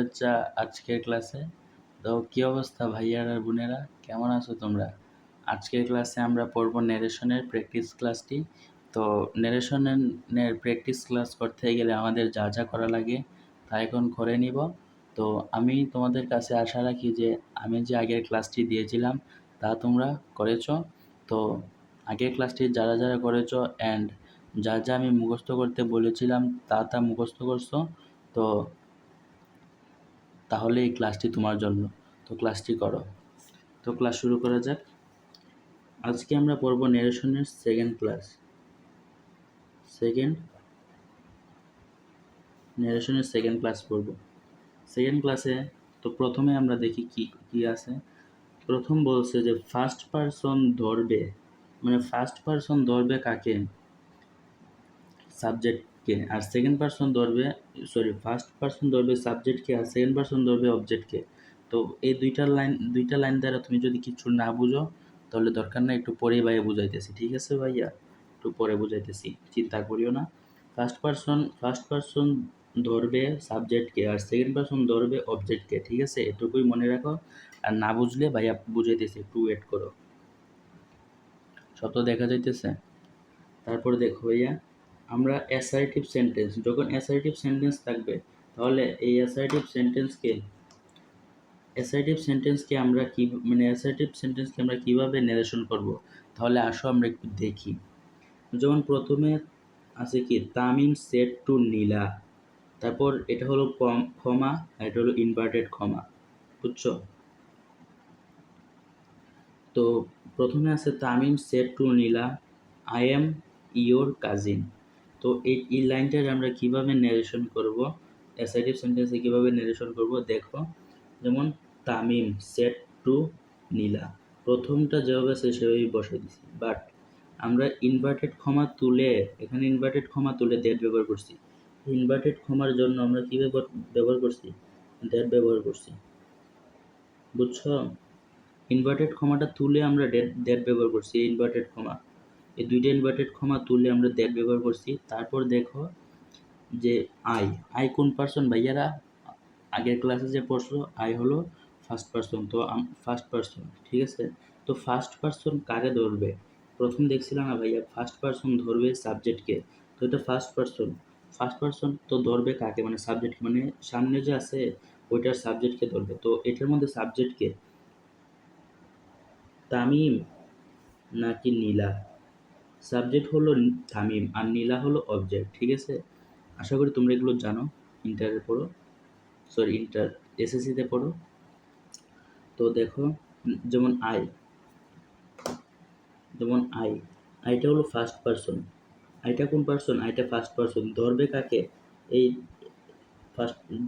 শুভেচ্ছা আজকের ক্লাসে। তো কী অবস্থা ভাইয়ারা আর বোনেরা, কেমন আছো তোমরা? আজকের ক্লাসে আমরা পড়ব ন্যারেশনের প্র্যাকটিস ক্লাসটি। তো ন্যারেশনের প্র্যাকটিস ক্লাস করতে গেলে আমাদের যা যা করা লাগে তা এখন করে নিব। তো আমি তোমাদের কাছে আশা রাখি যে আমি যে আগের ক্লাসটি দিয়েছিলাম তা তোমরা করেছো। তো আগের ক্লাসটি যারা যারা করেছো অ্যান্ড যা যা আমি মুখস্থ করতে বলেছিলাম তা মুখস্থ করছো, তো তাহলে এই ক্লাসটি তোমার জন্য। তো ক্লাসটি করো। তো ক্লাস শুরু করা যাক। আজকে আমরা পড়ব ন্যারেশনের সেকেন্ড ক্লাস পড়ব। সেকেন্ড ক্লাসে তো প্রথমে আমরা দেখি কি আছে। প্রথম বলছে যে ফার্স্ট পারসন ধরবে, মানে ফার্স্ট পারসন ধরবে কাকে? সাবজেক্টকে। আর সেকেন্ড পারসন ধরবে, ফার্স্ট পারসন ধরবে সাবজেক্টকে আর সেকেন্ড পারসন ধরবে অবজেক্টকে। তো এই দুইটা লাইন দ্বারা তুমি যদি কিছু না বুঝো তাহলে দরকার না, একটু পরে ভাইয়া বুঝাইতেছি, ঠিক আছে ভাইয়া? একটু পরে বুঝাইতেছি, চিন্তা করিও না। ফার্স্ট পারসন ধরবে সাবজেক্টকে আর সেকেন্ড পারসন ধরবে অবজেক্টকে, ঠিক আছে? এটুকুই মনে রাখো। আর না বুঝলে ভাইয়া বুঝাইতেছি, একটু ওয়েট করো। সব তো দেখা যাইতেছে। তারপর দেখো ভাইয়া, আমরা অ্যাসার্টিভ সেন্টেন্স, যখন অ্যাসার্টিভ সেন্টেন্স থাকবে তাহলে এই অ্যাসার্টিভ সেন্টেন্সকে আমরা কিভাবে ন্যারেশন করব, তাহলে আসো আমরা একটু দেখি। যেমন প্রথমে আছে কি, তামিম সেড টু নীলা, তারপর এটা হলো ক্ষমা আর এটা হলো ইনভার্টেড ক্ষমা, বুঝছো? তো প্রথমে আছে Tamim shed to Nila, I am your cousin. তো এই লাইনটার আমরা কিভাবে ন্যারেশন করব, অ্যাসার্টিভ সেন্টেন্সে কিভাবে ন্যারেশন করব দেখো। যেমন তামিম সেড টু নীলা, প্রথমটা যেভাবে আছে সেভাবেই বসাই দিছি, বাট আমরা ইনভার্টেড ক্ষমা তুলে দ্যাট ব্যবহার করছি। ইনভার্টেড ক্ষমার জন্য আমরা কি ব্যবহার করছি? দ্যাট ব্যবহার করছি, বুঝছো? ইনভার্টেড ক্ষমাটা তুলে আমরা দ্যাট ব্যবহার করছি। এই দুইটা ইনভার্টেড ক্ষমা তুলে আমরা দ্যাট ব্যবহার করছি। তারপর দেখো যে আই কোন পারসন ভাইয়ারা? আগের ক্লাসে যে পড়ছো, আই হলো ফার্স্ট পারসন। তো ফার্স্ট পারসন, ঠিক আছে? তো ফার্স্ট পারসন কাকে ধরবে? প্রথম দেখছিলাম না ভাইয়া, ফার্স্ট পারসন ধরবে সাবজেক্টকে। তো এটা ফার্স্ট পারসন তো ধরবে কাকে, মানে সাবজেক্ট, মানে সামনে যে আছে ওইটার সাবজেক্টকে ধরবে। তো এটার মধ্যে সাবজেক্টকে তামিম নাকি নীলা? সাবজেক্ট হলো তামিম আর নীলা হলো অবজেক্ট, ঠিক আছে? আশা করি তোমরা এগুলো জানো, এসএসসিতে পড়ো। তো দেখো, যেমন আইটা হলো ফার্স্ট পারসন। আইটা কোন পারসন? আইটা ফার্স্ট পারসন, ধরবে কাকে? এই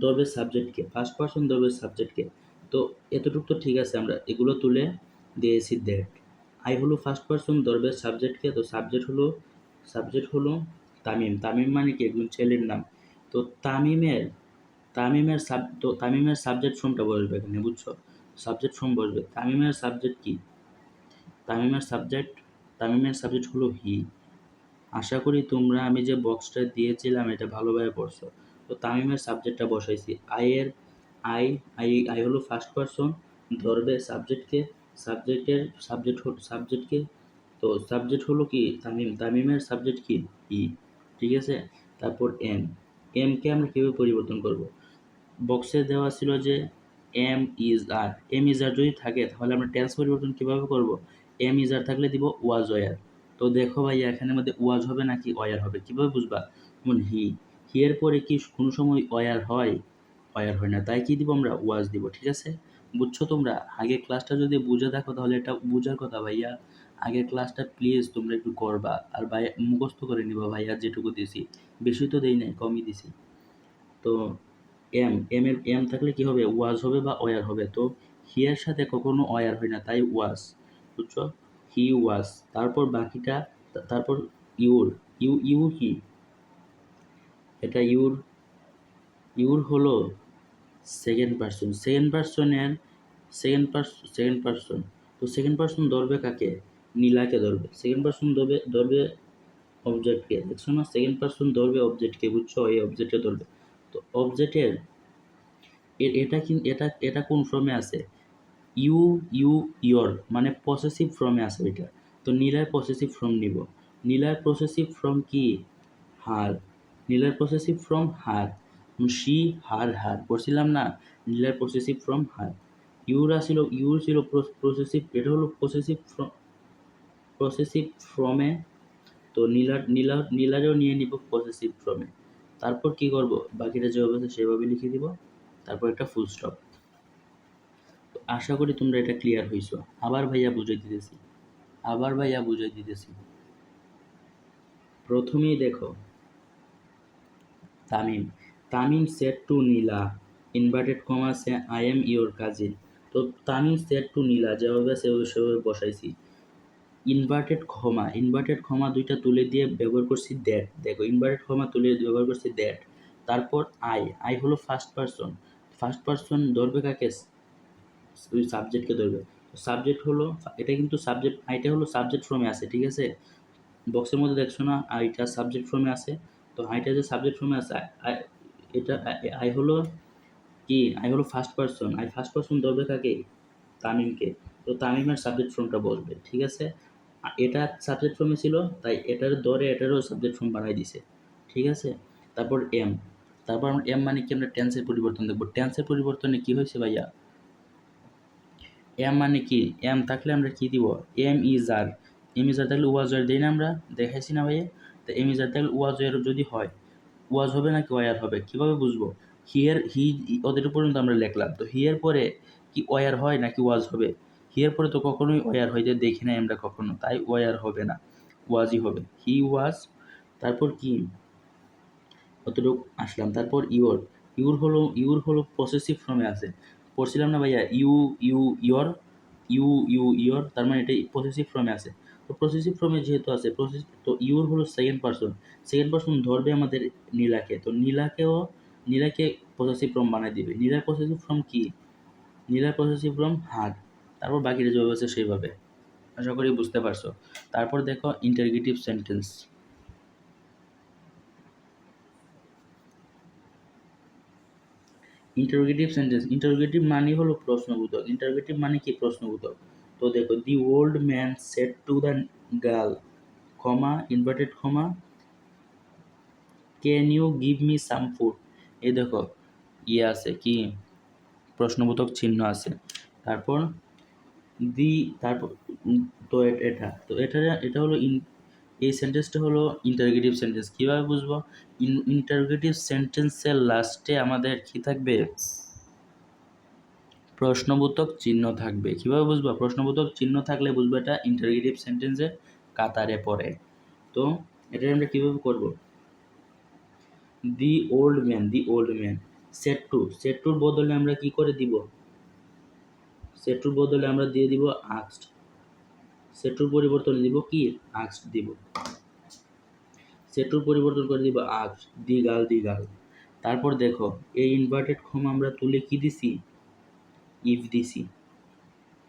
ধরবে সাবজেক্টকে, ফার্স্ট পারসন ধরবে সাবজেক্টকে। তো এতটুকু তো ঠিক আছে, আমরা এগুলো তুলে দিয়েছি দ্যাট। আই হলো ফার্স্ট পারসন, ধরবে সাবজেক্টকে। তো সাবজেক্ট হলো তামিম মানে কি? একজন ছেলের নাম। তো তামিমের সাবজেক্ট ফর্মটা বসবে এখানে, বুঝছো? সাবজেক্ট ফর্ম বসবে। তামিমের সাবজেক্ট কি? তামিমের সাবজেক্ট হলো হি। আশা করি তোমরা আমি যে বক্সটা দিয়েছিলাম এটা ভালোভাবে পড়ছো। তো তামিমের সাবজেক্টটা বসাইছি। আই হলো ফার্স্ট পারসন, ধরবে সাবজেক্টকে। সাবজেক্টকে। তো সাবজেক্ট হলো কি? তামিমের সাবজেক্ট কি? ই, ঠিক আছে? তারপর এমকে আমরা কীভাবে পরিবর্তন করব? বক্সে দেওয়া ছিল যে এম ইজ আর যদি থাকে তাহলে আমরা টেন্স পরিবর্তন কীভাবে করব? এম ইজ আর থাকলে দিব ওয়াজ ওয়ার। তো দেখো ভাই, এখানের মধ্যে ওয়াজ হবে নাকি ওয়ার হবে, কীভাবে বুঝবা? যেমন হি এর পরে কি কোনো সময় ওয়ার হয়? ওয়ার হয় না, তাই কি দিব আমরা? ওয়াজ দিব, ঠিক আছে? বুঝছো তোমরা? আগের ক্লাসটা যদি বুঝে দেখো তাহলে এটা বুঝার কথা ভাইয়া। আগের ক্লাসটা প্লিজ তোমরা একটু করবা, আর ভাইয়া মুখস্থ করে নিবা ভাইয়া, যেটুকু দিছি বেশি তো দেই নাই, কমই দিছি। তো এম থাকলে কি হবে? ওয়াজ হবে বা ওয়ার হবে। তো হি এর সাথে কখনো ওয়ার হয় না, তাই ওয়াজ, বুঝছো? হি ওয়াজ। তারপর বাকিটা, তারপর ইউ কি? এটা ইউর হলো সেকেন্ড পারসন। তো সেকেন্ড পারসন ধরবে কাকে? নীলাকে ধরবে। সেকেন্ড পারসন ধরবে অবজেক্টকে, দেখছো না? সেকেন্ড পারসন ধরবে অবজেক্টকে, বুঝছো? এই অবজেক্টে ধরবে। তো এটা কোন ফর্মে আছে? ইউ ইউ ইয়োর মানে পসেসিভ ফর্মে আছে এটা। তো নীলার পসেসিভ ফর্ম নিব। নীলার পসেসিভ ফর্ম কি? হার। নীলার possessive form her. She her her পড়ছিলাম না? নীলার পসেসিভ ফর্ম হার। ইউর ছিল পসেসিভ, এটা হলো পসেসিভ ফর্মে। তো নীলারও নিয়ে নিব পসেসিভ ফর্মে। তারপর কি করব? বাকিটা যেভাবে আছে সেভাবে লিখে দিব, তারপর একটা ফুল স্টপ। আশা করি তোমরা এটা ক্লিয়ার হইছো। আবার ভাইয়া বুঝাই দিতেছি। প্রথমেই দেখো, Tamim Tamim shed to Nila inverted comma আছে আই এম ইওর কাজিন। তো তামিম সেড টু নীলা যেভাবে সেভাবে বসাইছি। ইনভার্টেড ক্ষমা দুইটা তুলে দিয়ে ব্যবহার করছি দ্যাট। দেখো ইনভার্টেড ক্ষমা তুলে ব্যবহার করছি দ্যাট। তারপর আই হলো ফার্স্ট পার্সন ধরবে কাকে? ওই সাবজেক্টকে ধরবে। সাবজেক্ট হলো, এটা কিন্তু সাবজেক্ট, আইটা হলো সাবজেক্ট ফর্মে আছে, ঠিক আছে? বক্সের মধ্যে দেখছো না আইটা সাবজেক্ট ফর্মে আছে? তো আইটা যে সাবজেক্ট ফর্মে আছে, এটা আই হলো কি? আই হলো ফার্স্ট পার্সন ধরবে কাকে? তামিমকে। তো তামিমের সাবজেক্ট ফর্মটা বসবে, ঠিক আছে? এটা সাবজেক্ট ফর্মে ছিল, তাই এটার ধরে এটারও সাবজেক্ট ফর্ম বানাই দিছে, ঠিক আছে? তারপর আমরা এম মানে কি? আমরা টেন্সের পরিবর্তন দেখবো। টেন্সের পরিবর্তনে কি হয়েছে ভাইয়া? এম মানে কি? এম থাকলে আমরা কি দিব? এম ইজ আর থাকলে ওয়াজ ওয়ার দিই না আমরা? দেখাইছি না ভাইয়া? তো এম ইজ আর থাকলে ওয়াজ ওয়ার যদি হয়, ওয়াজ হবে নাকি ওয়ার হবে কিভাবে বুঝবো? হি ওদের পর্যন্ত আমরা লিখলাম, তো হিয়ার পরে কি ওয়ার হয় নাকি ওয়াজ হবে? হিয়ার পরে তো কখনোই ওয়ার হইতে দেখি নাই আমরা কখনো, তাই ওয়ার হবে না, ওয়াজই হবে। হি ওয়াজ। তারপর কি? অতটুকু আসলাম। তারপর ইউর হলো পসেসিভ ফর্মে আছে। পড়ছিলাম না ভাইয়া? ইউ ইয়োর ইউ ইয়োর, তার মানে এটা পসেসিভ ফর্মে আছে। তো পসেসিভ ফর্মে যেহেতু আছে, তো ইউর হলো সেকেন্ড পার্সন ধরবে আমাদের নীলাকে। তো নীলাকে পসেসিভ ফর্ম বানাই দিবে। নীলার পসেসিভ ফর্ম কি? নীলার পসেসিভ ফর্ম হার। তারপর বাকিটা যেভাবে আছে সেইভাবে। আশা করি বুঝতে পারছো। তারপর দেখো ইন্টারগেটিভ সেন্টেন্স। ইন্টারোগেটিভ মানে হলো প্রশ্নবোধক। ইন্টারোগেটিভ মানে কি? প্রশ্নবোধক। তো দেখো, the old man said to the girl, inverted can you give me some food. এই দেখো আছে কি? প্রশ্নবোধক চিহ্ন আছে। তারপর দি তারপর তো এটা হলো এই সেন্টেন্সটা হলো ইন্টারোগেটিভ সেন্টেন্স। কীভাবে বুঝবো? ইন্টারোগেটিভ সেন্টেন্সের লাস্টে আমাদের কি থাকবে? প্রশ্নবোধক চিহ্ন থাকবে। কিভাবে বুঝবা? প্রশ্নবোধক চিহ্ন থাকলে বুঝবো এটা ইন্টারোগেটিভ সেন্টেন্সের কাতারে পড়ে। তো এটা আমরা কিভাবে করব? দি ওল্ড ম্যান সেট টুর বদলে আমরা কি করে দিব? সেট টুর বদলে আমরা দিয়ে দিব আস্কড। সেট টুর পরিবর্তনে দিব কি? আস্কড দিব। সেট টুর পরিবর্তন করে দিব আস্কড। The girl. তারপর দেখো, এই ইনভার্টেড কমা আমরা তুলে কি দিছি? ইফ দিছি।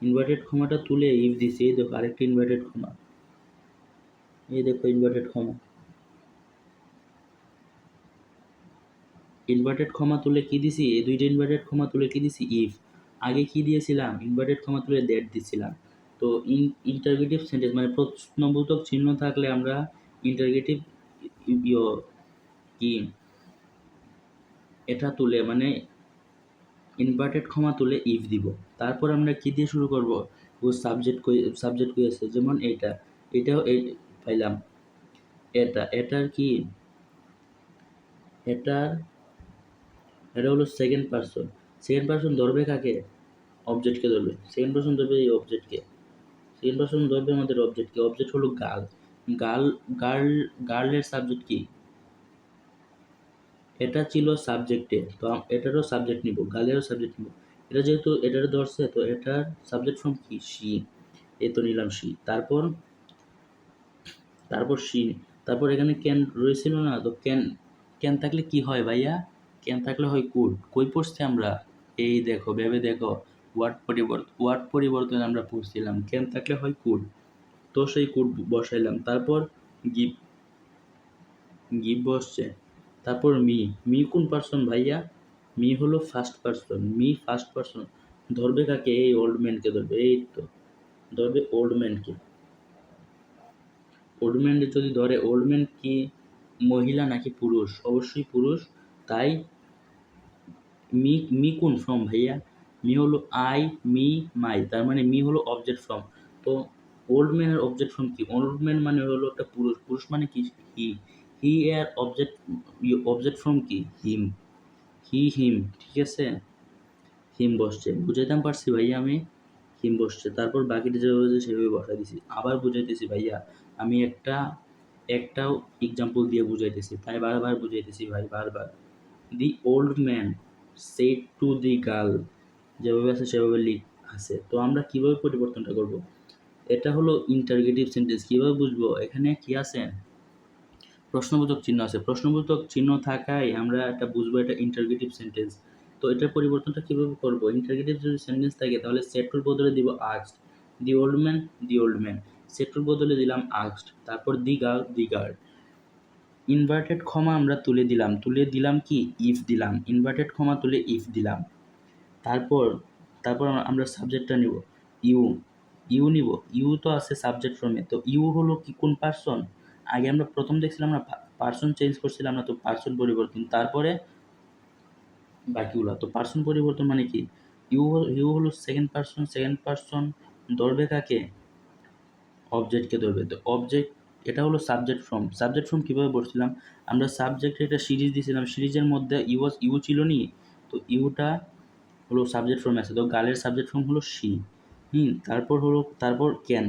ইনভার্টেড কমাটা তুলে ইফ দিছি। এই দেখো আরেকটা ইনভার্টেড কমা। এই দেখো ইনভার্টেড কমা তুলে কি দিছি? এই দুইটা ইনভার্টেড কমা তুলে কি দিছি? ইফ। আগে কি দিয়েছিলাম? ইনভার্টেড কমা তুলে দ্যাট দিছিলাম। তো ইন্টারগেটিভ সেন্টেন্স মানে প্রশ্নবোধক চিহ্ন থাকলে আমরা ইন্টারগেটিভ কি এটা তুলে মানে ইনভার্টেড কমা তুলে ইফ দিব। তারপর আমরা কি দিয়ে শুরু করব? ও সাবজেক্ট কই আছে? যেমন এটাও এই পাইলাম। এটার কি? এটার এটা হলো সেকেন্ড পার্সন ধরবে কাকে? অবজেক্টকে ধরবে। সেকেন্ড পার্সন ধরবে এই অবজেক্টকে। সেকেন্ড পার্সন ধরবে আমাদের অবজেক্টকে। অবজেক্ট হলো গার্ল। গার্ল গার্ল গার্লের সাবজেক্ট কি? এটা ছিল সাবজেক্টে, তো এটারও সাবজেক্ট নিব, গার্লেরও সাবজেক্ট নিব। এটা যেহেতু এটার ধরছে, তো এটার সাবজেক্ট ফর্ম কি? শি। এই তো নিলাম শি। তারপর শি। তারপর এখানে ক্যান রয়েছিল না? তো ক্যান থাকলে কি হয় ভাইয়া? ক্যান থাকলে হয় কুড। কই পড়ছি আমরা? এই দেখো, ভেবে দেখো। ওয়ার্ড পরিবর্তন আমরা পড়ছিলাম। ক্যান থাকলে হয় কুড। তো সেই কুড বসাইলাম। তারপর গিভ বসছে। তারপর মি কোন পার্সন ভাইয়া? মি হলো first person, me first person, ধরবে কাকে? এই ওল্ড ম্যানকে ধরবে, এই তো ধরবে ওল্ড ম্যানকে। ওল্ড ম্যান যদি ধরে, ওল্ড ম্যান কি মহিলা নাকি পুরুষ? অবশ্যই পুরুষ। তাই মি, মি কোন ফর্ম ভাইয়া? মি হলো আই, মি, মাই, তার মানে মি হলো অবজেক্ট ফর্ম। তো ওল্ড ম্যানের অবজেক্ট ফর্ম কি? ওল্ড ম্যান মানে হলো একটা পুরুষ, পুরুষ মানে কি? হি, হি এর অবজেক্ট, অবজেক্ট ফর্ম কি? হিম, হি, হিম, ঠিক আছে? হিম বসছে, বুঝাইতাম পারছি ভাইয়া আমি? হিম বসছে, তারপর বাকিটা যেভাবে আছে সেভাবে বসাই দিছি। আবার বুঝাইতেছি ভাইয়া, আমি একটাও এক্সাম্পল দিয়ে বুঝাইতেছি, তাই বারবার বুঝাইতেছি ভাই, বারবার। দি old man said to the girl, যেভাবে আছে সেভাবে আছে। তো আমরা কিভাবে পরিবর্তনটা করব? এটা হলো ইন্টারগেটিভ সেন্টেন্স। কিভাবে বুঝবো? এখানে কি আছে? প্রশ্নবোধক চিহ্ন আছে, প্রশ্নবোধক চিহ্ন থাকায় আমরা এটা বুঝবো এটা ইন্টারগেটিভ সেন্টেন্স। তো এটার পরিবর্তনটা কিভাবে করব? ইন্টারগেটিভ যদি সেন্টেন্স থাকে তাহলে সেড টুর বদলে দিব asked, the old man, the old man, said টুর বদলে দিলাম আস্কড, তারপর the girl, the girl. Inverted comma আমরা তুলে দিলাম কি? ইফ দিলাম, ইনভার্টেড কমা তুলে ইফ দিলাম। তারপর তারপর আমরা সাবজেক্টটা নিব, ইউ, ইউ নিব, ইউ তো আছে সাবজেক্ট ফর্মে, তো ইউ হলো কি কোন পার্সন? আগে আমরা প্রথম দেখছিলাম না পার্সন চেঞ্জ করছিলাম না, তো পার্সন পরিবর্তন, তারপরে বাকিগুলো। তো পার্সন পরিবর্তন মানে কি? ইউ হলো সেকেন্ড পার্সন, সেকেন্ড পার্সন ধরবে কাকে? অবজেক্টকে ধরবে। তো অবজেক্ট, এটা হলো সাবজেক্ট ফর্ম। সাবজেক্ট ফর্ম কীভাবে বলছিলাম? আমরা সাবজেক্টে একটা সিরিজ দিয়েছিলাম, সিরিজের মধ্যে ইউ ছিল নি, তো ইউটা হলো সাবজেক্ট ফর্মে আছে, তো গার্লের সাবজেক্ট ফর্ম হলো শি। তারপর ক্যান।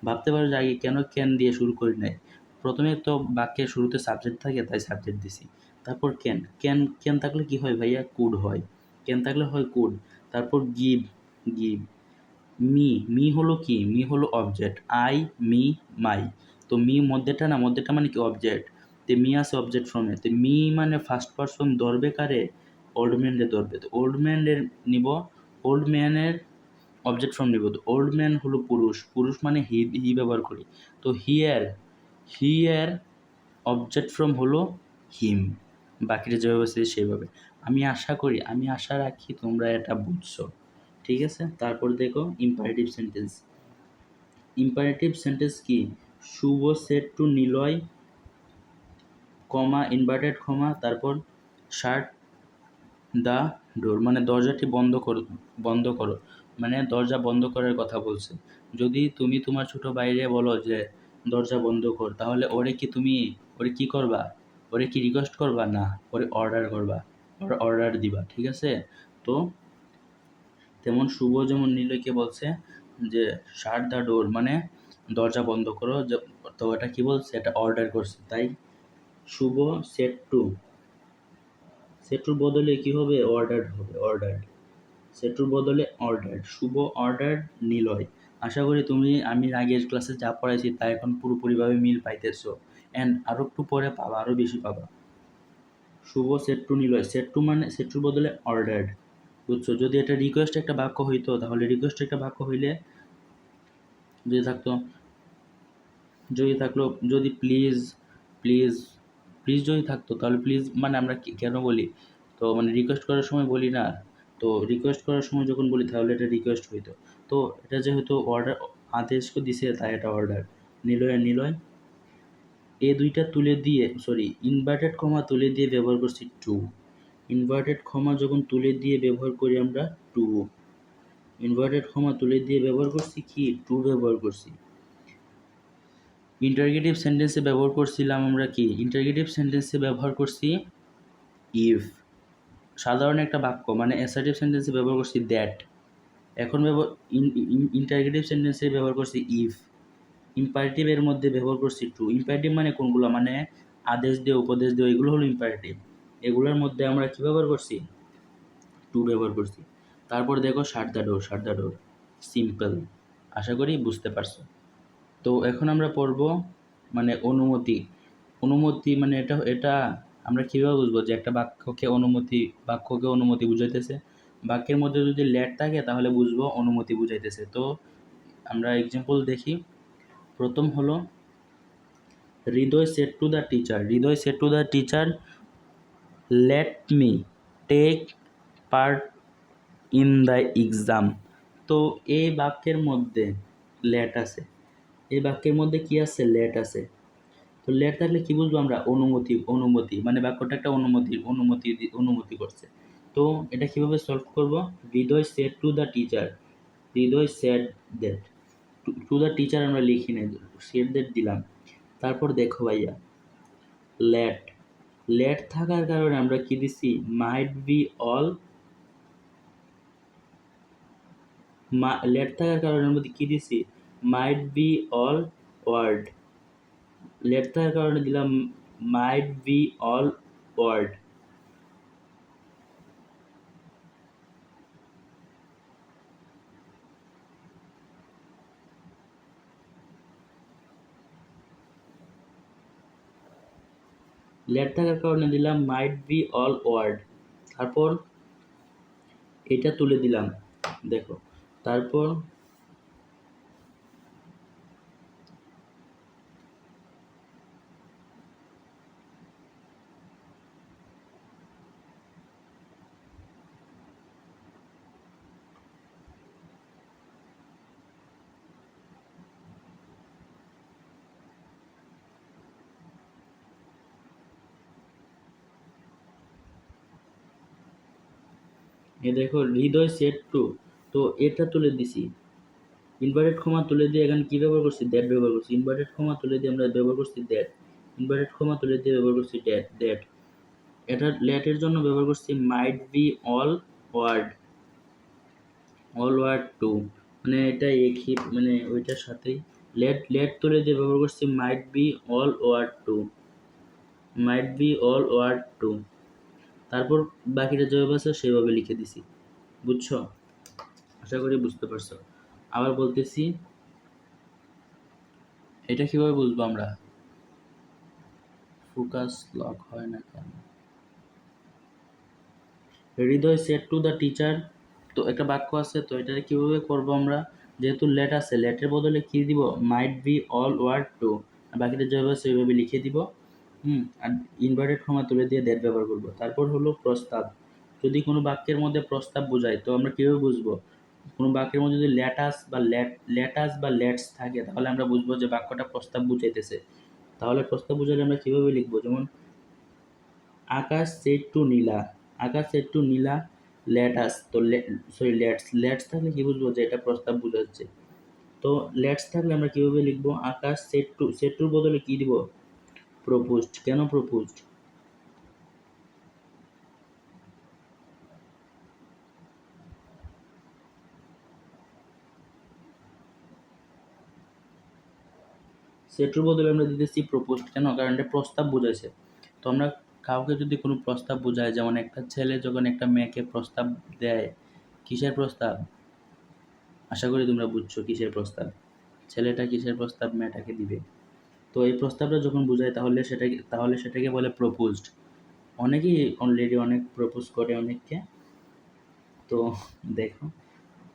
ভাবতে পারো যে আগে কেন ক্যান দিয়ে শুরু করি নাই? প্রথমে তো বাক্যের শুরুতে সাবজেক্ট থাকে, তাই সাবজেক্ট দিছি। তারপর ক্যান, ক্যান, ক্যান থাকলে কি হয় ভাইয়া? কুড হয়। ক্যান থাকলে হয় কুড। তারপর গিভ, গিভ। মি হলো কি? মি হলো অবজেক্ট, আই, মি, মাই। তো মধ্যেটা না, মধ্যেটা মানে কি? অবজেক্ট। তো মি আছে অবজেক্ট ফর্মে, তো মি মানে ফার্স্ট পারসন ধরবে কারে? ওল্ড ম্যানরে ধরবে। তো ওল্ড ম্যানের নিব, ওল্ড ম্যানের অবজেক্ট ফর্ম নিব। তো ওল্ড ম্যান হলো পুরুষ, পুরুষ মানে হি ব্যবহার করি। তো হি এর অবজেক্ট ফর্ম হলো হিম। বাকিটা যেভাবে আছে সেভাবে। আমি আশা রাখি তোমরা এটা বুঝছো, ঠিক আছে? তারপর দেখো ইম্পারেটিভ সেন্টেন্স। ইম্পারেটিভ সেন্টেন্স কি? Shubho said to Niloy, comma, inverted comma, তারপর শার্ট দ্য ডোর, মানে দরজাটি বন্ধ করো, মানে দরজা বন্ধ করার কথা বলছে। যদি তুমি তোমার ছোট ভাইরে বলো যে দরজা বন্ধ কর, তাহলে ওরে কি করবা? ওরে কি রিকোয়েস্ট করবা? না, ওরে অর্ডার করবা, অর্ডার দিবা, ঠিক আছে? তো তেমন শুভ যেমন নিলয়কে বলছে যে শাট দ্য ডোর, মানে দরজা বন্ধ করো, তো এটা কি বলছে? এটা অর্ডার করছে। তাই শুভ সেড টু, সেটুর বদলে কি হবে? অর্ডার্ড হবে, অর্ডার্ড। সেটুর বদলে অর্ডার্ড, শুভ অর্ডার্ড নিলয়। আশা করি আমি আগের ক্লাসে যা পড়াইছি তা এখন পুরোপুরিভাবে মিল পাইতেছো, অ্যান্ড আরও একটু পরে পাবা, আরও বেশি পাবা। Shubho said to Niloy, said to মানে সেটুর বদলে অর্ডার্ড, বুঝছো? যদি এটা রিকোয়েস্ট একটা বাক্য হইতো, তাহলে রিকোয়েস্ট একটা বাক্য হইলে যদি থাকতো, যদি প্লিজ, প্লিজ, প্লিজ যদি থাকতো, তাহলে প্লিজ মানে আমরা কেন বলি? তো মানে রিকোয়েস্ট করার সময় বলি না, তো রিকোয়েস্ট করার সময় যখন বলি তাহলে এটা রিকোয়েস্ট হইতো। তো এটা যেহেতু অর্ডার, আদেশকে দিছে, তাই এটা অর্ডার। নিলয় এ দুইটা তুলে দিয়ে, সরি, ইনভার্টেড কমা তুলে দিয়ে ব্যবহার করছি টু। ইনভার্টেড কমা যখন তুলে দিয়ে ব্যবহার করি আমরা টু, ইনভার্টেড কমা তুলে দিয়ে ব্যবহার করছি কি? টু ব্যবহার করছি। ইন্টারগেটিভ সেন্টেন্সে ব্যবহার করছিলাম আমরা কি? ইন্টারগেটিভ সেন্টেন্সে ব্যবহার করছি ইফ। সাধারণ একটা বাক্য মানে অ্যাসার্টিভ সেন্টেন্সে ব্যবহার করছি দ্যাট। এখন ইন্টারগেটিভ সেন্টেন্সে ব্যবহার করছি ইফ। ইম্পারেটিভের মধ্যে ব্যবহার করছি টু। ইম্পারেটিভ মানে কোনগুলো? মানে আদেশ দিয়ে, উপদেশ দিয়ে, এগুলো হলো ইম্পারেটিভ। এগুলোর মধ্যে আমরা কী ব্যবহার করছি? টু ব্যবহার করছি। তারপর দেখো shut the door, shut the door simple. আশা করি বুঝতে পারছো। তো এখন আমরা পড়ব মানে অনুমতি। অনুমতি মানে এটা আমরা কীভাবে বুঝবো যে একটা বাক্যকে অনুমতি বুঝাইতেছে? বাক্যের মধ্যে যদি লেট থাকে তাহলে বুঝবো অনুমতি বুঝাইতেছে। তো আমরা এক্সাম্পল দেখি। প্রথম হলো Hridoy said to the teacher, Hridoy said to the teacher let me take part in the exam. তো এই বাক্যের মধ্যে লেট আছে, এই বাক্যের মধ্যে কি আছে? লেট আছে। তো লেট থাকলে কি বুঝবো আমরা? অনুমতি মানে বাক্যটা একটা অনুমতি করছে। তো এটা কিভাবে সলভ করব? Hridoy said to the teacher, Hridoy said that, to the teacher আমরা লিখি নাই, সেড দ্যাট দিলাম। তারপর দেখো ভাইয়া, লেট, লেট থাকার কারণে আমরা কি দিছি? মাইট বি অল, লেট থাকার কারণে আমরা কি দিছি? Might be allowed, late থাকার কারণে দিলাম might be allowed. Late থাকার কারণে দিলাম মাইট বি অল ওয়ার্ড। তারপর এটা তুলে দিলাম, দেখো। তারপর দেখো হৃদয় সেট টু, তো এটা তুলে দিছি, ইনভার্টেড কমা তুলে দিয়ে এখানে কি ব্যবহার করছি? দ্যাট ব্যবহার করছি। ইনভার্টেড কমা তুলে দিয়ে আমরা ব্যবহার করছি দ্যাট, ইনভার্টেড কমা তুলে দিয়ে ব্যবহার করছি দ্যাট। এটা লেটের জন্য ব্যবহার করছি might be allowed, allowed to, মানে এটা একই, মানে ওইটার সাথেই লেট তুলে দিয়ে ব্যবহার করছি might be allowed to, might be allowed to. তারপর বাকিটা যেভাবে আছে সেভাবে লিখে দিছি। বুঝছো? আশা করি বুঝতে পারছো। আবার বলতেছি, এটা কিভাবে বুঝবো আমরা? ফোকাস লক হয় না কেন? হৃদয় সেড টু দ্য টিচার, তো একটা বাক্য আছে, তো এটা কিভাবে করব আমরা? যেহেতু লেট আছে, লেটের বদলে কি দিব? Might be allowed to, বাকিটা যেভাবে আছে ওইভাবে লিখে দিব। আর ইনভার্টেড কমা তুলে দিয়ে দ্যাট ব্যবহার করব। তারপর হলো প্রস্তাব। যদি কোনো বাক্যের মধ্যে প্রস্তাব বোঝায়, তো আমরা কিভাবে বুঝবো? কোনো বাক্যের মধ্যে যদি লেটাস বা লেটস থাকে, তাহলে আমরা বুঝবো যে বাক্যটা প্রস্তাব বুঝাইতেছে। তাহলে প্রস্তাব বুঝালে আমরা কিভাবে লিখবো? যেমন Akash said to Nila, Akash said to Nila let us, তো লেটস থাকলে কি বুঝবো? যে এটা প্রস্তাব বুঝাচ্ছে। তো লেটস থাকলে আমরা কিভাবে লিখবো? আকাশ সেড টুর বদলে কি দিব? প্রপোজড। কেন প্রপোজড? সেটুর বদলে আমরা দিতেছি প্রপোজড। কেন? কারণ এটা প্রস্তাব বুঝাইছে। তো আমরা কাউকে যদি কোনো প্রস্তাব বোঝায়, যেমন একটা ছেলে যখন একটা মেয়েকে প্রস্তাব দেয়, কিসের প্রস্তাব? আশা করি তোমরা বুঝছো কিসের প্রস্তাব। ছেলেটা কিসের প্রস্তাব মেয়েটাকে দিবে। তো এই প্রস্তাবটা যখন বোঝায়, তাহলে সেটাকে বলে প্রপোজড। অনেকেই অলরেডি অনেক প্রপোজ করে অনেককে। তো দেখো,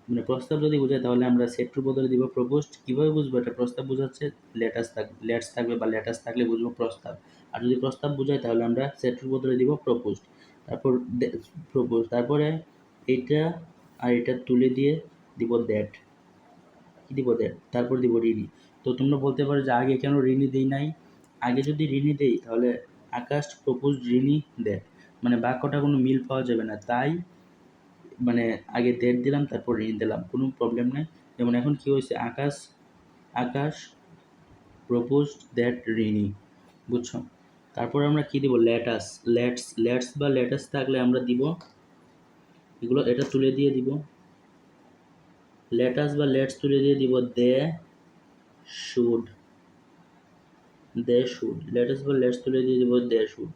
মানে প্রস্তাব যদি বোঝায় তাহলে আমরা সেট টুর বদলে দিব প্রপোজড। কিভাবে বুঝবো এটা প্রস্তাব বোঝাচ্ছে? লেটস থাকবে বা লেটাস থাকলে বুঝবো প্রস্তাব। আর যদি প্রস্তাব বোঝায় তাহলে আমরা সেট টুর বদলে দিব প্রপোজড। তারপর প্রপোজ, তারপরে এইটা আর এটা তুলে দিয়ে দিব দ্যাট, কি দিব? দ্যাট। তারপর দিব ঋণী। তো তোমরা বলতে পারো যে আগে কেন ঋণী দেই নাই? আগে যদি ঋণী দেই তাহলে আকাশ প্রপোজ ঋণী দ্যাট, মানে বাক্যটা কোনো মিল পাওয়া যাবে না, তাই মানে আগে ডেট দিলাম তারপর ঋণ দিলাম, কোনো প্রবলেম নেই। যেমন এখন কি হয়েছে? আকাশ প্রপোজড দ্যাট ঋণী। বুঝছো? তারপর আমরা কি দিব? লেটস বা লেটাস থাকলে আমরা দিব এগুলো, এটা তুলে দিয়ে দিব, লেটাস বা লেটস তুলে দিয়ে দিব শুড, শুড। লেটাস বা লেটস তুলে দিয়ে দিব শুড।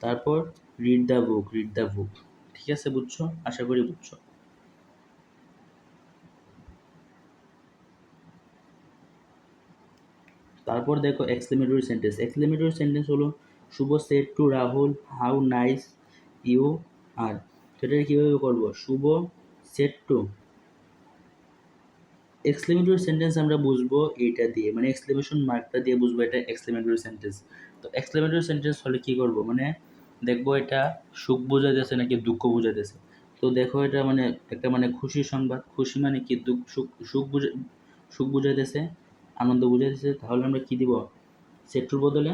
তারপর রিড দ্য বুক। ঠিক আছে? বুঝছো? আশা করি বুঝছো। তারপর দেখো এক্সক্লেমেটরি সেন্টেন্স। এক্সক্লেমেটরি সেন্টেন্স হলো Shubho said to Rahul how nice you are. সেটা কীভাবে করবো? Shubho said to, exclamatory sentence আমরা বুঝবো এইটা দিয়ে, মানে এক্সক্লেমেশন মার্কটা দিয়ে বুঝবো এটা এক্সক্লেমেটরি সেন্টেন্স। তো এক্সক্লেমেটরি সেন্টেন্স হলে কি করব? মানে দেখবো এটা সুখ বোঝাইতেছে নাকি দুঃখ বোঝাইতেছে। তো দেখো এটা মানে একটা মানে খুশির সংবাদ। খুশি মানে কি দুঃখ সুখ সুখ বুঝাইতেছে, আনন্দ বুঝাইতেছে। তাহলে আমরা কি দিব সেট্রুর বদলে?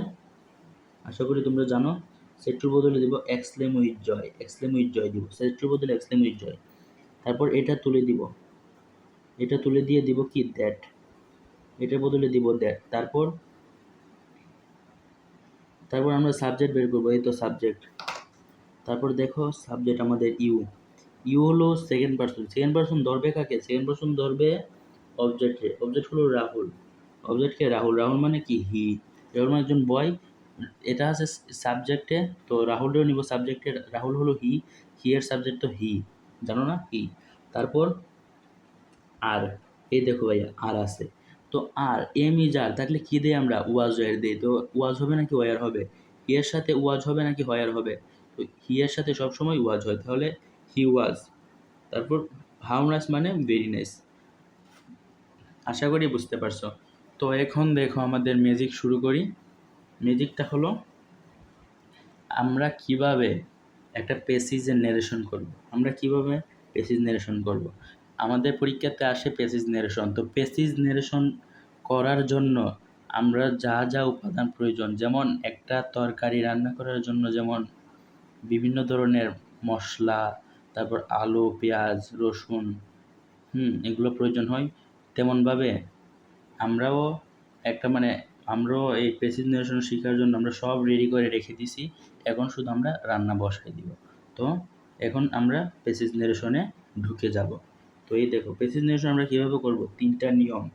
আশা করি তোমরা জানো। সেট্রুর বদলে দিব exclaim with joy, exclaim with joy দিব, সেট্রুর বদলে এক্সক্লেম উইথ জয়। তারপর এটা তুলে দিব, এটা তুলে দিয়ে দিব কি দ্যাট, এটার বদলে দিব দ্যাট। তারপর তারপর আমরা সাবজেক্ট বের করবো, এই তো সাবজেক্ট। তারপর দেখো সাবজেক্ট আমাদের ইউ। ইউ হলো সেকেন্ড পার্সন, সেকেন্ড পার্সন ধরবে কাকে? সেকেন্ড পার্সন ধরবে অবজেক্টে। অবজেক্ট হলো রাহুল, অবজেক্টকে রাহুল, রাহুল মানে কি হি, রাহুল মানে একজন বয়। এটা আছে সাবজেক্টে, তো রাহুলও নিব সাবজেক্টে, রাহুল হলো হি, হি এর সাবজেক্ট তো হি, জানো না হি। তারপর আর, এই দেখো ভাইয়া আর আছে, তো আর এম ইজ আর থাকলে কি দেই আমরা? ওয়াজ ওয়ার দেই। তো ওয়াজ হবে নাকি ওয়ার হবে? হি এর সাথে ওয়াজ হবে নাকি ওয়ার হবে? তো হি এর সাথে সবসময় ওয়াজ হয়, তাহলে হি ওয়াজ। তারপর হাউ নাইস মানে ভেরি নাইস। আশা করি বুঝতে পারছো। তো এখন দেখো আমাদের ম্যাজিক শুরু করি। ম্যাজিকটা হলো আমরা কিভাবে একটা প্যাসেজের ন্যারেশন করব। আমরা কিভাবে প্যাসেজ ন্যারেশন করব? আমাদের পরীক্ষাতে আসে প্যাসেজ ন্যারেশন। তো প্যাসেজ ন্যারেশন করার জন্য আমরা যা যা উপাদান প্রয়োজন, যেমন একটা তরকারি রান্না করার জন্য যেমন বিভিন্ন ধরনের মশলা, তারপর আলু, পেঁয়াজ, রসুন, এগুলো প্রয়োজন হয়, তেমনভাবে আমরাও একটা মানে আমরাও এই প্যাসেজ ন্যারেশন শেখার জন্য আমরা সব রেডি করে রেখে দিছি। এখন শুধু আমরা রান্না বসাই দিব। তো এখন আমরা প্যাসেজ ন্যারেশনে ঢুকে যাব। তো এই দেখো প্যাসেজ ন্যারেশন আমরা কীভাবে করব, তিনটা নিয়ম।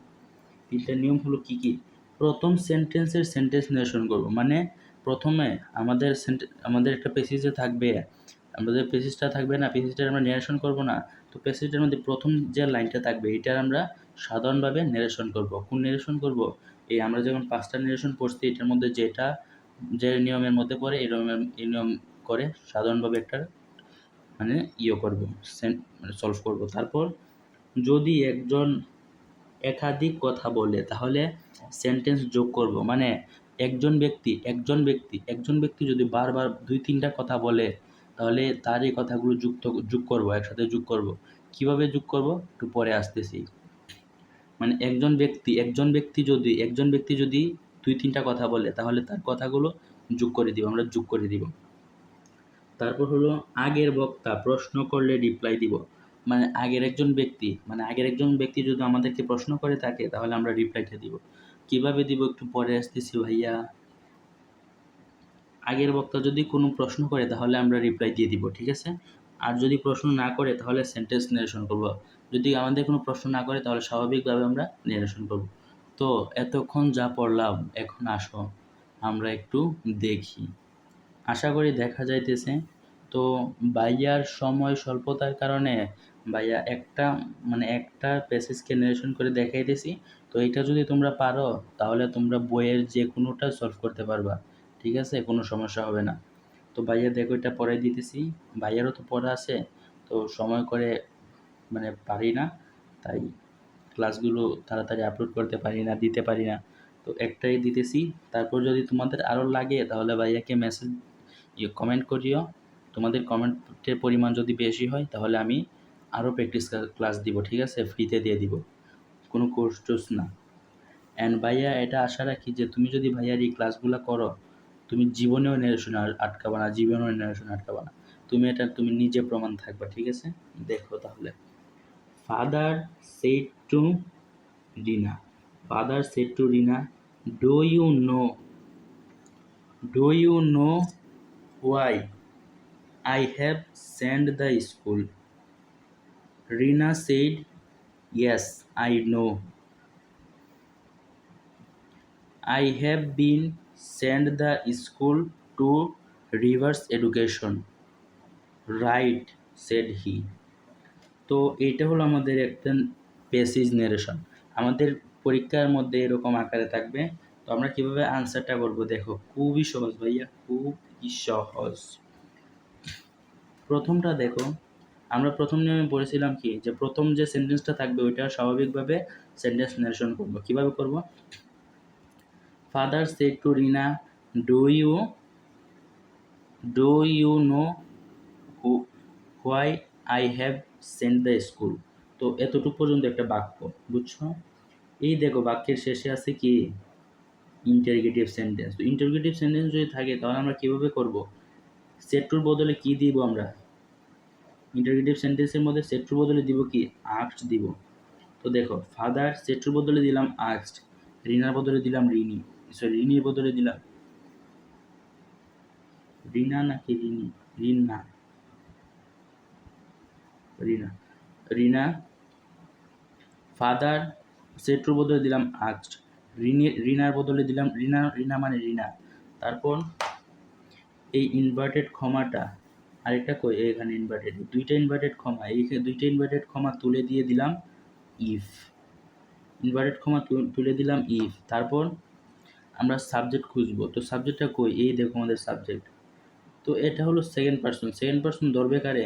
তিনটা নিয়ম হলো কি কি? প্রথম সেন্টেন্সের সেন্টেন্স ন্যারেশন করব, মানে প্রথমে আমাদের একটা প্যাসেজে থাকবে, আমাদের প্যাসেজটা থাকবে না, প্যাসেজটা আমরা ন্যারেশন করব না। তো প্যাসেজটার মধ্যে প্রথম যে লাইনটা থাকবে এটার আমরা সাধারণভাবে ন্যারেশন করব। কোন ন্যারেশন করব? এই আমরা যখন 5টা ন্যারেশন পড়ছি এটার মধ্যে যেটা যে নিয়মের মধ্যে পড়ে এই নিয়ম করে সাধারণভাবে একটা মানে করব, মানে সলভ করব। তারপর যদি একজন একাধিক কথা বলে তাহলে সেন্টেন্স যোগ করব, মানে একজন ব্যক্তি যদি বারবার 2-3টা কথা বলে তাহলে তার এই কথাগুলো যোগ করব, একসাথে যোগ করব। কিভাবে যোগ করব একটু পরে আসতেছি। মানে একজন ব্যক্তি যদি 2-3টা কথা বলে তাহলে তার কথাগুলো আমরা যোগ করে দিব। তারপর হলো আগের বক্তা প্রশ্ন করলে রিপ্লাই দিব, মানে আগের একজন ব্যক্তি যদি আমাদেরকে প্রশ্ন করে থাকে তাহলে আমরা রিপ্লাইটা দিব। কিভাবে দিব একটু পরে আসতেছি ভাইয়া। আগের বক্তা যদি কোনো প্রশ্ন করে তাহলে আমরা রিপ্লাই দিয়ে দিব, ঠিক আছে। আর যদি প্রশ্ন না করে তাহলে সেন্টেন্স ন্যারেশন করব। যদি আমাদের কোনো প্রশ্ন না করে তাহলে স্বাভাবিকভাবে আমরা ন্যারেশন করব। তো এতক্ষণ যা পড়লাম এখন আসো আমরা একটু দেখি। আশা করি দেখা যাইতেছে। তো ভাইয়ার সময় স্বল্পতার কারণে ভাইয়া একটা প্যাসেজকে ন্যারেশন করে দেখাইতেছি। তো এটা যদি তোমরা পারো তাহলে তোমরা বইয়ের যে কোনোটা সলভ করতে পারবা, ঠিক আছে, কোনো সমস্যা হবে না। তো ভাইয়া দেখো এটা পড়াই দিতেছি, ভাইয়ারও তো পড়া আছে, তো সময় করে মানে পারি না, তাই ক্লাসগুলো তাড়াতাড়ি আপলোড করতে পারি না, দিতে পারি না। তো একটাই দিতেছি। তারপর যদি তোমাদের আরও লাগে তাহলে ভাইয়াকে কমেন্ট করিও। তোমাদের কমেন্টের পরিমাণ যদি বেশি হয় তাহলে আমি আরও প্র্যাকটিস ক্লাস দিব, ঠিক আছে, ফ্রিতে দিয়ে দিব, কোনো কোর্স টোর্স না। অ্যান্ড ভাইয়া এটা আশা রাখি যে তুমি যদি ভাইয়ার এই ক্লাসগুলো করো তুমি জীবনেও ন্যারেশন আটকাবা না, তুমি নিজে প্রমাণ থাকবা, ঠিক আছে। দেখো তাহলে, father said to Rina, father said to Rina, do you know why I have sent the school? Rina said, yes, I know. I have been sent the school to reverse education. Right, said he. তো এইটা হলো আমাদের একটা passage narration. আমাদের পরীক্ষার মধ্যে এরকম আকারে থাকবে। তো আমরা কিভাবে আনসারটা করব দেখো, খুবই সহজ ভাইয়া, খুবই সহজ। প্রথমটা দেখো, আমরা প্রথম নিয়মে পড়েছিলাম কি, যে প্রথম যে সেন্টেন্সটা থাকবে ওইটা স্বাভাবিকভাবে সেন্টেন্স ন্যারেশন করব। কিভাবে করব? Father said to Rina, do you know why I have sent the school. তো এতটুকু পর্যন্ত একটা বাক্য, বুঝছো? এই দেখো বাক্যের শেষে আছে কি ইন্টারগেটিভ সেন্টেন্স। তো ইন্টারগেটিভ সেন্টেন্স যদি থাকে তাহলে আমরা কীভাবে করব? সেট টুর বদলে কি দিব আমরা? ইন্টারগেটিভ সেন্টেন্সের মধ্যে সেট টুর বদলে দিব কি আস্কড দিব। তো দেখো ফাদার সেট টুর বদলে দিলাম আস্কড, রিনার বদলে দিলাম রিনি, সরি রিনির বদলে দিলাম রিনা নাকি রিনি, রিনা, রিনা, রিনা। ফাদার সেট টুর বদলে দিলাম আস্কড, রিনার বদলে দিলাম রিনা, রিনা মানে রিনা। তারপর এই ইনভার্টেড কমাটা আরেকটা কই, এখানে ইনভার্টেড দুইটা ইনভার্টেড কমা, এই দুইটা ইনভার্টেড কমা তুলে দিয়ে দিলাম ইফ, ইনভার্টেড কমা তুলে দিলাম ইফ। তারপর আমরা সাবজেক্ট খুঁজবো। তো সাবজেক্টটা কই, এই দেখো আমাদের সাবজেক্ট। তো এটা হলো সেকেন্ড পার্সন, সেকেন্ড পার্সন ধরবে কারে?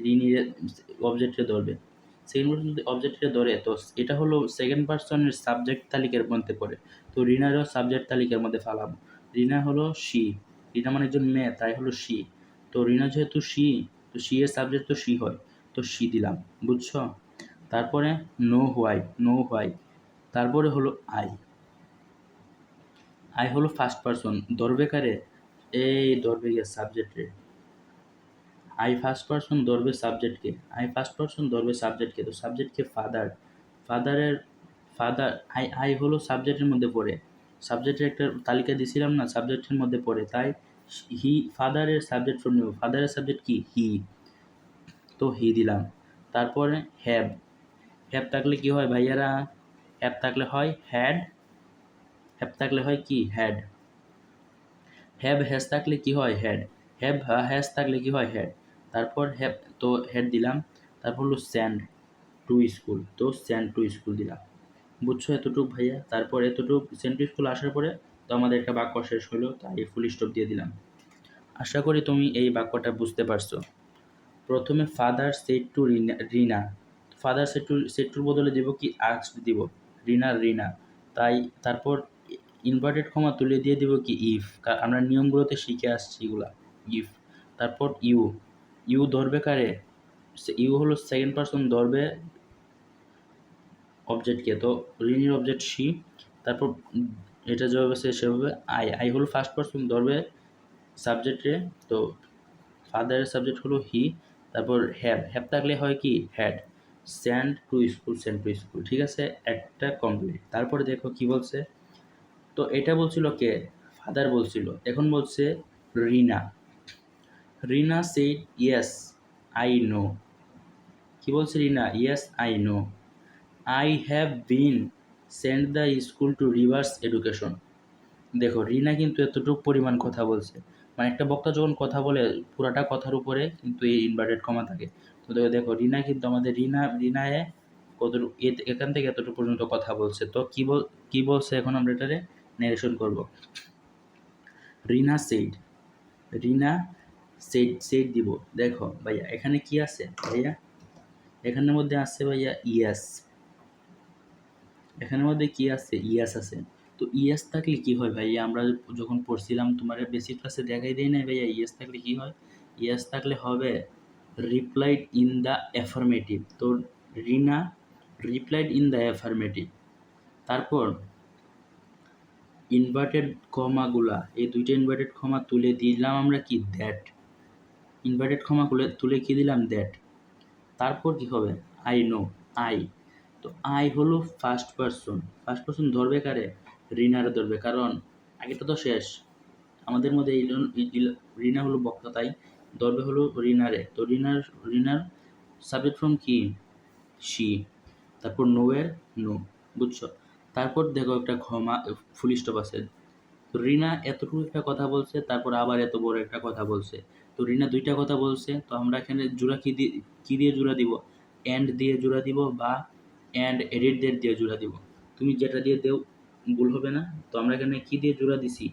রিনির অবজেক্টে ধরবে। সেকেন্ড পার্সন যদি অবজেক্টে ধরে তো এটা হলো সেকেন্ড পার্সনের সাবজেক্ট তালিকার মধ্যে পড়ে। তো রিনারও সাবজেক্ট তালিকার মধ্যে ফালাবো। রিনা হলো শি, রিনা মানে একজন মেয়ে, তাই হলো শি। তো রিনা যেহেতু শি, তো শি এর সাবজেক্ট তো শি হয়, তো শি দিলাম, বুঝছো? তারপরে নো হোয়াই, নো হোয়াই। তারপরে হলো আই, আই হলো ফার্স্ট পার্সন, ধরবে কারে? এই ধরবে গিয়ে সাবজেক্টে। আই ফার্স্ট পার্সন ধরবে সাবজেক্টকে, আই ফার্স্ট পার্সন ধরবে সাবজেক্টকে। তো সাবজেক্টকে ফাদার, ফাদারের ফাদার, আই হলো সাবজেক্টের মধ্যে পড়ে, সাবজেক্টের একটা তালিকা দিছিলাম না, সাবজেক্টের মধ্যে পড়ে, তাই হি ফাদারের সাবজেক্ট ফর্ম নেব। ফাদারের সাবজেক্ট কি? হি, তো হি দিলাম। তারপরে হ্যাভ, হ্যাভ থাকলে কি হয় ভাইয়ারা? হ্যাভ থাকলে হয় হ্যাড, হ্যাভ থাকলে হয় কি হ্যাড। হ্যাভ হ্যাজ থাকলে কি হয়? হ্যাড। হ্যাভ হ্যাজ থাকলে কি হয়? হ্যাড। তারপর হ্যাভ, তো হ্যাড দিলাম। তারপর হলো স্যান্ড টু স্কুল, তো স্যান্ড টু স্কুল দিলাম, বুঝছো এতটুকু ভাইয়া? তারপর এতটুকু সেন্ড টু স্কুল আসার পরে তো আমাদের একটা বাক্য শেষ হলো, তাই ফুল স্টপ দিয়ে দিলাম। আশা করি তুমি এই বাক্যটা বুঝতে পারছো। প্রথমে father said to Rina, father said টুর বদলে দিব কি আস্কড দিব, রিনা, তাই তারপর ইনভার্টেড কমা তুলে দিয়ে দিব কি ইফ, আমরা নিয়মগুলোতে শিখে আসছি এগুলা, ইফ। তারপর ইউ, ইউ ধরবে কারে? ইউ হলো সেকেন্ড পার্সন, ধরবে অবজেক্টকে, তো রিনির অবজেক্ট শি। তারপর এটা যেভাবে সেভাবে আই হলো ফার্স্ট পার্সন, ধরবে সাবজেক্টে, তো ফাদারের সাবজেক্ট হলো হি। তারপর হ্যাভ থাকলে হয় কি had. Send to school, send to school, ঠিক আছে, একটা কমপ্লিট। তারপরে দেখো কি বলছে, তো এটা বলছিল কে? ফাদার বলছিল। এখন বলছে Rina, Rina said yes I know. কি বলছে Rina? Yes I know. I have been send the school to reverse education. দেখো রিনা কিন্তু এতটুকু পরিমাণ কথা বলছে, মানে একটা বক্তা যখন কথা বলে পুরাটা কথার উপরে কিন্তু এই ইনভার্টেড কমা থাকে। তো দেখো রিনা কিন্তু আমাদের রিনায় কতটুকু এখান থেকে এতটুকু পর্যন্ত কথা বলছে। তো কি বলছে এখন আমরা এটারে ন্যারেশন করব। রিনা সেইড, রিনা সেইড দিব। দেখো ভাইয়া এখানে কি আছে ভাইয়া? এখানের মধ্যে আছে ভাইয়া ইয়াস, এখানের মধ্যে কি আছে? ইয়াস আছে। তো ইয়াস থাকলে কি হয় ভাইয়া? আমরা যখন পড়ছিলাম তোমার বেসিক ক্লাসে দেখাই দেয় না ভাইয়া, ইয়াস থাকলে কি হয়? ইয়াস থাকলে হবে রিপ্লাইড ইন দ্য অ্যাফার্মেটিভ। তো রিনা রিপ্লাইড ইন দ্য অ্যাফার্মেটিভ। তারপর ইনভার্টেড কমাগুলা, এই দুইটা ইনভার্টেড কমা তুলে দিলাম আমরা কি দ্যাট, ইনভার্টেড কমা তুলে কি দিলাম দ্যাট। তারপর কি হবে? আই নো, আই, তো আই হলো ফার্স্ট পার্সন, ফার্স্ট পার্সন ধরবে কারে? রিনারে ধরবে, কারণ আগেটা তো শেষ। আমাদের মধ্যে রিনা হলো বক্তা, তাই ধরবে হলো রিনারে। তো রিনার সাবজেক্ট ফ্রম কি? শি। তারপর নো এর নো, বুঝছো? তারপর দেখো একটা ফুল স্টপ আছে। তো রিনা এতটুকু একটা কথা বলছে, তারপর আবার এত বড় একটা কথা বলছে। তো রিনা দুইটা কথা বলছে, তো আমরা এখানে জোড়া কি দিয়ে জোড়া দিব? অ্যান্ড দিয়ে জোড়া দিব, বা অ্যান্ড এডিট দিয়ে জোড়া দিব। তুমি যেটা দিয়ে দেও ভুল হবে না। তো আমরা এখানে কি দিয়ে জোড়া দিছি?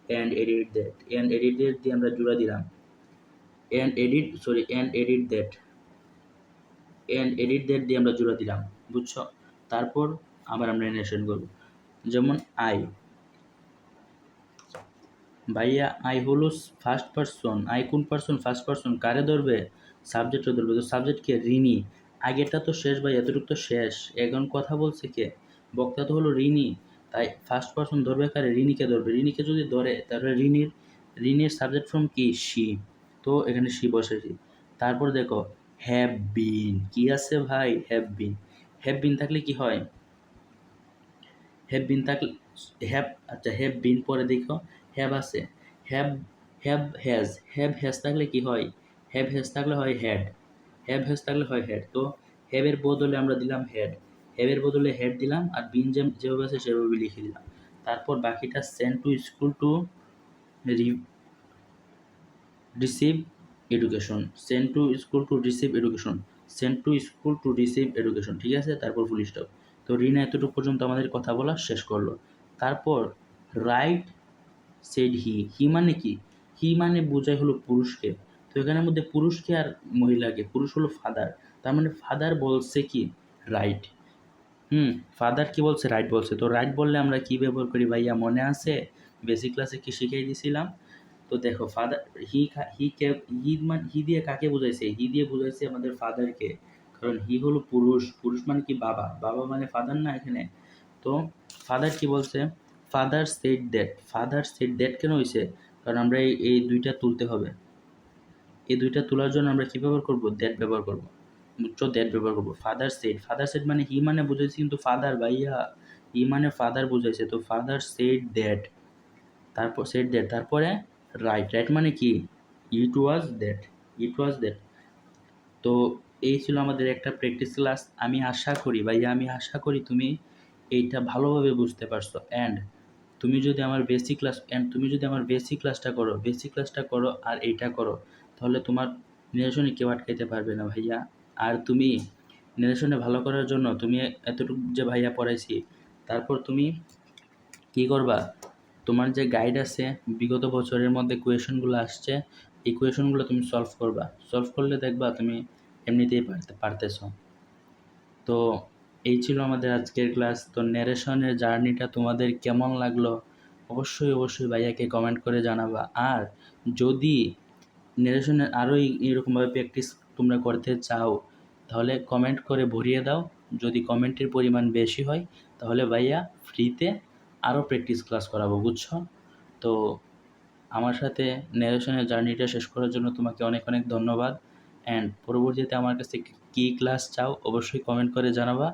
অ্যান্ড এডিট দিয়ে আমরা জোড়া দিলাম। অ্যান্ড এডিট দ্যাট দিয়ে আমরা জোড়া দিলাম, বুঝছো? তারপর আবার আমরা নেশন করব, যেমন আই ভাইয়া আই হলো ফার্স্ট পারসন, আই কোন পারসন? First person. কারে ধরবে? সাবজেক্টে ধরবে। তো সাবজেক্ট কে? ঋণী। আগেরটা তো শেষ ভাই, এতটুকু তো শেষ। এখন কথা বলছে কে? বক্তা তো হলো ঋণী। তাই ফার্স্ট পারসন ধরবে কারে? ঋণীকে ধরবে। ঋণীকে যদি ধরে তাহলে ঋণীর সাবজেক্ট ফর্ম কি? শি। তো এখানে শি বসেছি। তারপর দেখো হ্যাভ বিন। কি আছে ভাই? Have been. হ্যাভ বিন থাকলে কি হয়? হ্যাভ বিন থাকলে আচ্ছা হ্যাভ বিন পরে দেখো হ্যাভ আছে। হ্যাভ হ্যাভ হ্যাজ থাকলে কি হয়? হ্যাভ হ্যাজ থাকলে হয় হ্যাড। হ্যাভ হ্যাজ থাকলে হয় হ্যাড। তো হ্যাভের বদলে আমরা দিলাম হ্যাড। হ্যাভের বদলে হ্যাড দিলাম আর বিন যেভাবে আছে সেভাবে লিখে দিলাম। তারপর বাকিটা send to school to receive education. Send to school to receive education. Send to school to receive education. ঠিক আছে, তারপর ফুল স্টপ। তো রিনা এতটুকু পর্যন্ত আমাদের কথা বলা শেষ করলো। তারপর রাইট সেড হি মানে কি? হি মানে বোঝায় হলো পুরুষকে। তো এখানের মধ্যে পুরুষকে আর মহিলাকে। পুরুষ হলো ফাদার, তার মানে ফাদার বলছে কি? রাইট। ফাদার কি বলছে? রাইট বলছে। তো রাইট বললে আমরা কি ব্যবহার করি ভাইয়া? মনে আছে বেসিক ক্লাসে কি শিখিয়ে দিয়েছিলাম? তো দেখো ফাদার, হি হি কে হি দিয়ে কাকে বোঝাইছে? হি দিয়ে বোঝাইছে আমাদের ফাদারকে। কারণ হি হলো পুরুষ। পুরুষ মানে কি? বাবা। বাবা মানে ফাদার না এখানে? তো ফাদার কি বলছে? Father said that. Father said that কেন হয়েছে? কারণ আমরা এই দুইটা তুলতে হবে। এই দুইটা তোলার জন্য আমরা কি ব্যবহার করব? দ্যাট ব্যবহার করব। বুঝছো? দ্যাট ব্যবহার করব। ফাদার সেড মানে হি মানে বুঝাইছে কিন্তু ফাদার ভাইয়া। হি মানে ফাদার বুঝাইছে। তো ফাদার সেড দ্যাট। তারপর সেড দ্যাট, তারপরে রাইট মানে কি? It was that. It was that. তো এই ছিল আমাদের একটা প্র্যাকটিস ক্লাস। আমি আশা করি তুমি এইটা ভালোভাবে বুঝতে পারছো। তুমি যদি আমার বেসিক ক্লাসটা করো আর এইটা করো, তাহলে তোমার নিরসনে কেউ আটকাইতে পারবে না ভাইয়া। আর তুমি নিরসনে ভালো করার জন্য তুমি এতটুকু যে ভাইয়া পড়াইছি, তারপর তুমি কি করবা? তোমার যে গাইড আছে, বিগত বছরের মধ্যে কোয়েশনগুলো আসছে, এই কোয়েশনগুলো তুমি সলভ করবা। সলভ করলে দেখবা তুমি এমনিতেই পারতেছো। তো এই ছিল আমাদের আজকের ক্লাস। তো ন্যারেশনের জার্নিটা তোমাদের কেমন লাগলো অবশ্যই ভাইয়াকে কমেন্ট করে জানাবা। আর যদি ন্যারেশনের আরও এরকমভাবে প্র্যাকটিস তোমরা করতে চাও, তাহলে কমেন্ট করে ভরিয়ে দাও। যদি কমেন্টের পরিমাণ বেশি হয় তাহলে ভাইয়া ফ্রিতে আরও প্র্যাকটিস ক্লাস করাবো, বুঝছো? তো আমার সাথে ন্যারেশনের জার্নিটা শেষ করার জন্য তোমাকে অনেক ধন্যবাদ। অ্যান্ড পরবর্তীতে আমার কাছে কী ক্লাস চাও অবশ্যই কমেন্ট করে জানাবা।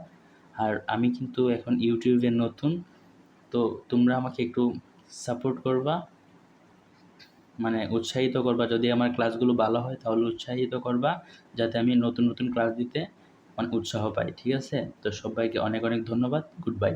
আর আমি কিন্তু এখন ইউটিউবে নতুন, তো তোমরা আমাকে একটু সাপোর্ট করবা, মানে উৎসাহিত করবা। যদি আমার ক্লাসগুলো ভালো হয় তাহলে উৎসাহিত করবা, যাতে আমি নতুন ক্লাস দিতে মানে উৎসাহ পাই। ঠিক আছে? তো সবাইকে অনেক ধন্যবাদ। Good bye.